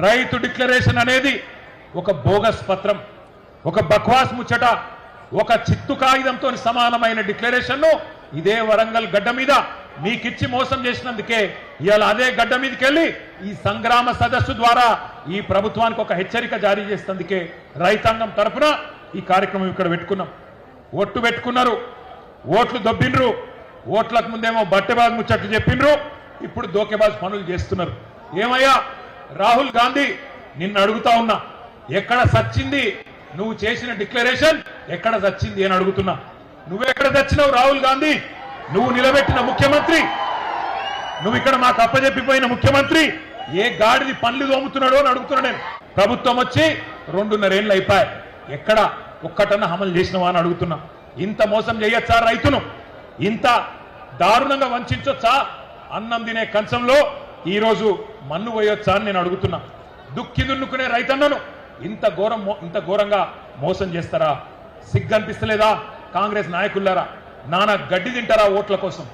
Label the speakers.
Speaker 1: రైతు డిక్లరేషన్ అనేది ఒక బోగస్ పత్రం, ఒక బక్వాస్ ముచ్చట, ఒక చిత్తు కాగితంతో సమానమైన డిక్లరేషన్ను ఇదే వరంగల్ గడ్డ మీద మీకిచ్చి మోసం చేసినందుకే ఇవాళ అదే గడ్డ మీదకెళ్ళి ఈ సంగ్రామ సదస్సు ద్వారా ఈ ప్రభుత్వానికి ఒక హెచ్చరిక జారీ చేసేందుకే రైతాంగం తరఫున ఈ కార్యక్రమం ఇక్కడ పెట్టుకున్నాం. ఓట్లు పెట్టుకున్నారు, ఓట్లు దొబ్బిండ్రు, ఓట్లకు ముందేమో బట్టెబాజ్ ముచ్చట్లు చెప్పిండ్రు, ఇప్పుడు దోకేబాజ్ పనులు చేస్తున్నారు. ఏమయ్యా రాహుల్ గాంధీ, నిన్ను అడుగుతా ఉన్నా, ఎక్కడ సచ్చింది నువ్వు చేసిన డిక్లరేషన్? ఎక్కడ సచ్చింది అని అడుగుతున్నా. నువ్వెక్కడ సచ్చినావు రాహుల్ గాంధీ? నువ్వు నిలబెట్టిన ముఖ్యమంత్రి, నువ్వు ఇక్కడ మాకు అప్పచెప్పిపోయిన ముఖ్యమంత్రి ఏ గాడిది పనులు దోముతున్నాడో అని అడుగుతున్నా నేను. ప్రభుత్వం వచ్చి 2.5 ఏళ్ళు అయిపోయాయి, ఎక్కడ ఒక్కటన్నా అమలు చేసినవా అని అడుగుతున్నా. ఇంత మోసం చేయొచ్చా రైతును? ఇంత దారుణంగా వంచొచ్చా? అన్నం తినే కంచంలో ఈరోజు మన్ను పోయొచ్చా అని నేను అడుగుతున్నా. దుక్కి దున్నుకునే రైతన్నను ఇంత ఘోరంగా మోసం చేస్తారా? సిగ్గనిపిస్తలేదా కాంగ్రెస్ నాయకులారా? నానా గడ్డి తింటారా ఓట్ల కోసం?